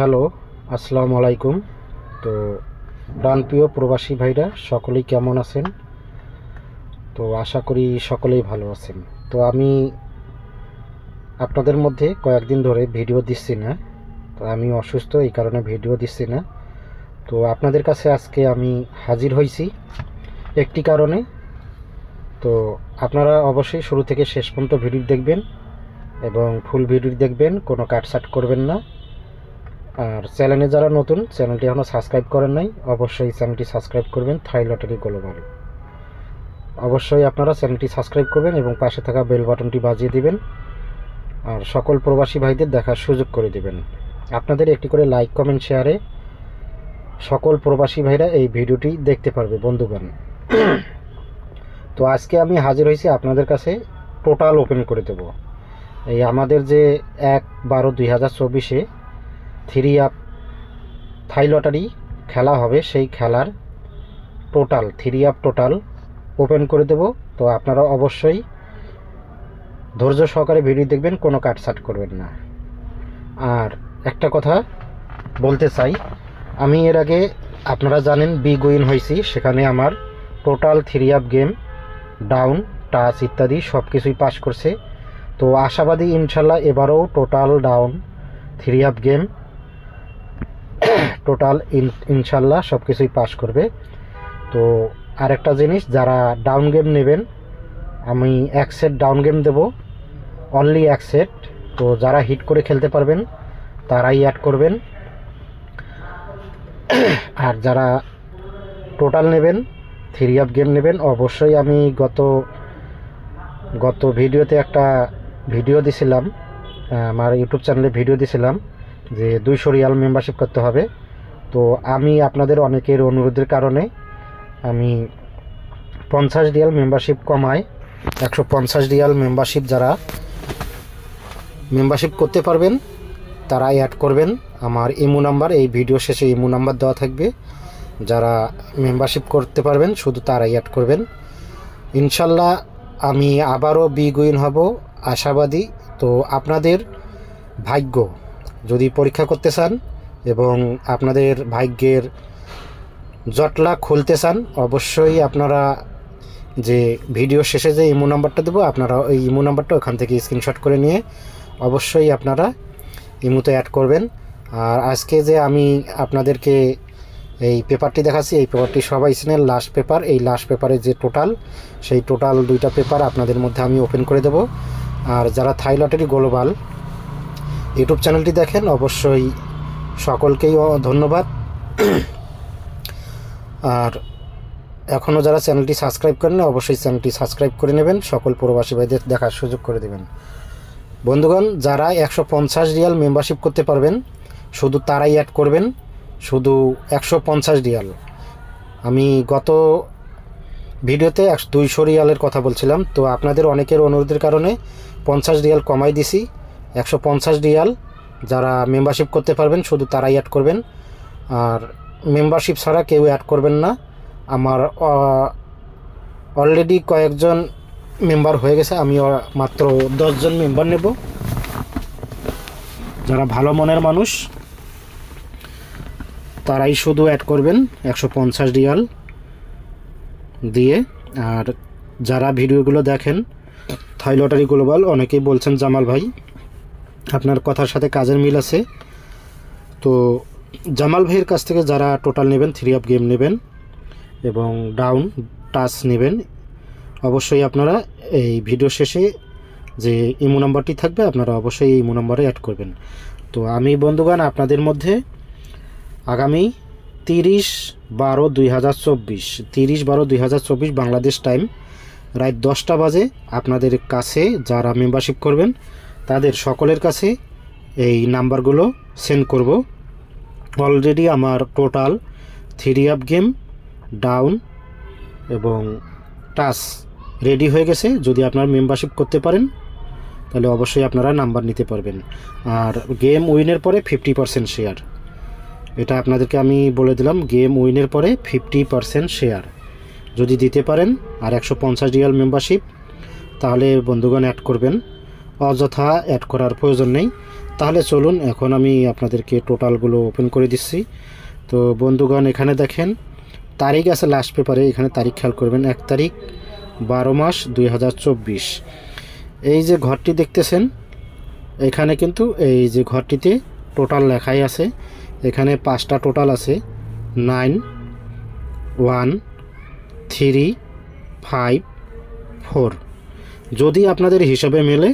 Hello, আসসালামু আলাইকুম। তো প্রাণপ্রিয় প্রবাসী ভাইরা সকলেই কেমন আছেন? তো আশা করি সকলেই ভালো আছেন। তো আমি আপনাদের মধ্যে কয়েকদিন ধরে ভিডিও দিচ্ছি না। তো আমি অসুস্থ, এই কারণে ভিডিও দিচ্ছি না। তো আপনাদের কাছে আজকে আমি হাজির হয়েছি একটি কারণে। তো আপনারা অবশ্যই শুরু থেকে শেষ পর্যন্ত ভিডিও দেখবেন এবং ফুল ভিডিও দেখবেন, কোনো কাটছাট করবেন না। আর চ্যানেলে যারা নতুন, চ্যানেলটি এখনও সাবস্ক্রাইব করেন নাই, অবশ্যই চ্যানেলটি সাবস্ক্রাইব করবেন। থাই লটারি গ্লোবাল অবশ্যই আপনারা চ্যানেলটি সাবস্ক্রাইব করবেন এবং পাশে থাকা বেল বাটনটি বাজিয়ে দিবেন আর সকল প্রবাসী ভাইদের দেখার সুযোগ করে দিবেন। আপনাদের একটি করে লাইক, কমেন্ট, শেয়ারে সকল প্রবাসী ভাইরা এই ভিডিওটি দেখতে পারবে বন্ধুগণ। তো আজকে আমি হাজির হয়েছি আপনাদের কাছে টোটাল ওপেন করে দেব। এই আমাদের যে 1/12/2024-এ 3 আপ থাই লটারি খেলা হবে, সেই খেলার টোটাল 3 আপ টোটাল ওপেন করে দেব। তো আপনারা অবশ্যই ধৈর্য সহকারে ভিডিও দেখবেন, কোনো কাটছাট করবেন না। আর একটা কথা বলতে চাই, আমি এর আগে আপনারা জানেন বিগ উইন হয়েছি, সেখানে আমার total 3 up game, down, touch ইত্যাদি সব কিছুই পাস করছে। তো আশাবাদী ইনশাল্লাহ এবারও total down 3 up game total ইনশাল্লাহ সব কিছুই পাস করবে। তো আরেকটা জিনিস, যারা ডাউন গেম নেবেন, আমি 1 সেট ডাউন গেম দেব, অনলি 1 সেট। তো যারা হিট করে খেলতে পারবেন তারাই অ্যাড করবেন। আর যারা টোটাল নেবেন, 3 আপ গেম নেবেন, অবশ্যই আমি গত ভিডিওতে একটা ভিডিও দিছিলাম, আমার ইউটিউব চ্যানেলে ভিডিও দিছিলাম যে 200 রিয়াল মেম্বারশিপ করতে হবে। তো আমি আপনাদের অনেকের অনুরোধের কারণে আমি 50 রিয়াল মেম্বারশিপ কমায় 150 রিয়াল মেম্বারশিপ, যারা মেম্বারশিপ করতে পারবেন তারা অ্যাড করবেন। আমার ইমো নাম্বার এই ভিডিও শেষে ইমো নাম্বার দেওয়া থাকবে, যারা মেম্বারশিপ করতে পারবেন শুধু তারাই অ্যাড করবেন। ইনশাল্লাহ আমি আবারও বিগ উইন হব আশাবাদী। তো আপনাদের ভাগ্য যদি পরীক্ষা করতে চান এবং আপনাদের ভাগ্যের জটলা খুলতে চান, অবশ্যই আপনারা যে ভিডিও শেষে যে ইমো নাম্বারটা দেবো, আপনারা ওই ইমো নাম্বারটা ওখান থেকে স্ক্রিনশট করে নিয়ে অবশ্যই আপনারা ইমোতে অ্যাড করবেন। আর আজকে যে আমি আপনাদেরকে এই পেপারটি দেখাচ্ছি, এই পেপারটি সবাই চেনেন, লাস্ট পেপার। এই লাস্ট পেপারে যে টোটাল, সেই টোটাল 2টা পেপার আপনাদের মধ্যে আমি ওপেন করে দেব। আর যারা থাই লটারি গ্লোবাল ইউটিউব চ্যানেলটি দেখেন, অবশ্যই সকলকেই ধন্যবাদ। আর এখনও যারা চ্যানেলটি সাবস্ক্রাইব করেন না, অবশ্যই চ্যানেলটি সাবস্ক্রাইব করে নেবেন, সকল প্রবাসী ভাইদের দেখার সুযোগ করে দেবেন। বন্ধুগণ, যারা 150 রিয়াল মেম্বারশিপ করতে পারবেন শুধু তারাই অ্যাড করবেন, শুধু 150 রিয়াল। আমি গত ভিডিওতে 200 রিয়ালের কথা বলছিলাম, তো আপনাদের অনেকের অনুরোধের কারণে 50 রিয়াল কমাই দিছি। 150 রিয়াল যারা মেম্বারশিপ করতে পারবেন শুধু তারাই অ্যাড করবেন। আর মেম্বারশিপ ছাড়া কেউ অ্যাড করবেন না। আমার অলরেডি কয়েকজন মেম্বার হয়ে গেছে, আমি মাত্র 10 জন মেম্বার নেব। যারা ভালো মনের মানুষ তারাই শুধু অ্যাড করবেন 150 রিয়াল দিয়ে। আর যারা ভিডিওগুলো দেখেন থাই লটারি গ্লোবাল, অনেকেই বলছেন জামাল ভাই আপনার কথার সাথে কাজের মিল আছে। তো জামাল ভাইয়ের কাছ থেকে যারা টোটাল নেবেন, 3 আপ গেম নেবেন এবং ডাউন টাচ নেবেন, অবশ্যই আপনারা এই ভিডিও শেষে যে ইমো নাম্বারটি থাকবে আপনারা অবশ্যই এই ইমো নাম্বারে অ্যাড করবেন। তো আমি বন্ধুগণ আপনাদের মধ্যে আগামী 30/12/2024 বাংলাদেশ টাইম রাত 10টা বাজে আপনাদের কাছে যারা মেম্বারশিপ করবেন তাদের সকলের কাছে এই নাম্বারগুলো সেন্ড করব। অলরেডি আমার টোটাল 3 আপ গেম, ডাউন এবং টাচ রেডি হয়ে গেছে। যদি আপনারা মেম্বারশিপ করতে পারেন তাহলে অবশ্যই আপনারা নাম্বার নিতে পারবেন। আর গেম উইনের পরে 50% শেয়ার, এটা আপনাদেরকে আমি বলে দিলাম। গেম উইনের পরে 50% শেয়ার যদি দিতে পারেন আর 150 রিয়াল মেম্বারশিপ, তাহলে বন্ধুগণ অ্যাড করবেন। অযথা অ্যাড করার প্রয়োজন নেই। তাহলে চলুন এখন আমি আপনাদেরকে টোটালগুলো ওপেন করে দিচ্ছি। তো বন্ধুগণ, এখানে দেখেন তারিখ আছে লাস্ট পেপারে, এখানে তারিখ খেয়াল করবেন, 1 তারিখ 12 মাস 2024। এই যে ঘরটি দেখতেছেন, এখানে কিন্তু এই যে ঘরটিতে টোটাল লেখাই আছে। এখানে 5টা টোটাল আছে, 9 1 3 5 4। যদি আপনাদের হিসাবে মেলে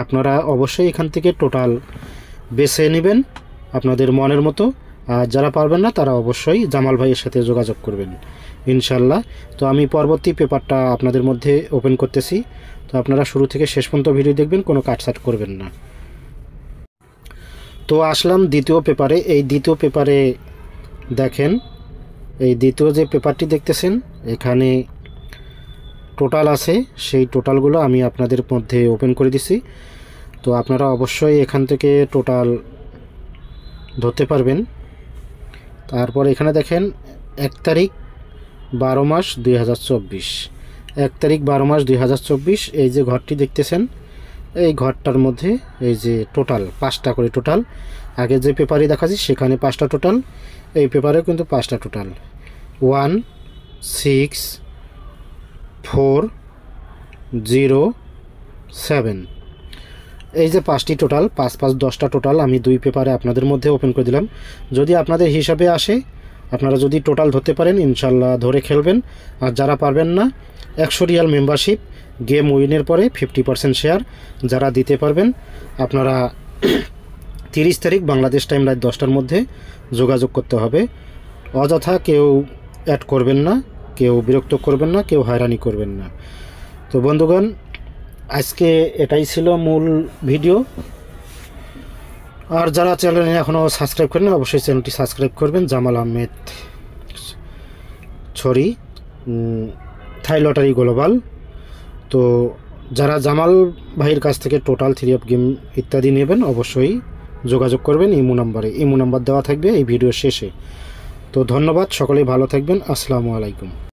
আপনারা অবশ্যই এখান থেকে টোটাল বেছে নেবেন আপনাদের মনের মতো। আর যারা পারবেন না তারা অবশ্যই জামাল ভাইয়ের সাথে যোগাযোগ করবেন ইনশাল্লাহ। তো আমি পরবর্তী পেপারটা আপনাদের মধ্যে ওপেন করতেছি। তো আপনারা শুরু থেকে শেষ পর্যন্ত ভিডিও দেখবেন, কোনো কাটছাট করবেন না। তো আসলাম দ্বিতীয় পেপারে। এই দ্বিতীয় পেপারে দেখেন, এই দ্বিতীয় যে পেপারটি দেখতেছেন এখানে টোটাল আছে, সেই টোটালগুলো আমি আপনাদের মধ্যে ওপেন করে দিছি। তো আপনারা অবশ্যই এখান থেকে টোটাল ধরতে পারবেন। তারপর এখানে দেখেন 1 তারিখ 12 মাস 2024, 1 তারিখ 12 মাস 2024। এই যে ঘরটি দেখতেছেন, এই ঘরটার মধ্যে এই যে টোটাল 5টা করে টোটাল। আগে যে পেপারে দেখাচ্ছি সেখানে 5টা টোটাল, এই পেপারেও কিন্তু 5টা টোটাল, 1 6 4 0 7। এই যে 5টি টোটাল, 5 5 10টা টোটাল আমি 2 পেপারে আপনাদের মধ্যে ওপেন করে দিলাম। যদি আপনাদের হিসাবে আসে, আপনারা যদি টোটাল ধরতে পারেন ইনশাল্লাহ ধরে খেলবেন। আর যারা পারবেন না, 100 রিয়াল মেম্বারশিপ, গেম উইনের পরে 50% শেয়ার যারা দিতে পারবেন আপনারা 30 তারিখ বাংলাদেশ টাইম রাত 10টার মধ্যে যোগাযোগ করতে হবে। অযথা কেউ অ্যাড করবেন না, কেউ বিরক্ত করবেন না, কেউ হয়রানি করবেন না। তো বন্ধুগণ, আজকে এটাই ছিল মূল ভিডিও। আর যারা চ্যানেলে এখনও সাবস্ক্রাইব করেন অবশ্যই চ্যানেলটি সাবস্ক্রাইব করবেন। জামাল আহমেদ ছড়ি, থাই লটারি গ্লোবাল। তো যারা জামাল ভাইয়ের কাছ থেকে টোটাল 3 অফ গেম ইত্যাদি নেবেন অবশ্যই যোগাযোগ করবেন ইমো নাম্বারে। ইমো নাম্বার দেওয়া থাকবে এই ভিডিওর শেষে। তো ধন্যবাদ, সকলেই ভালো থাকবেন। আসসালামু আলাইকুম।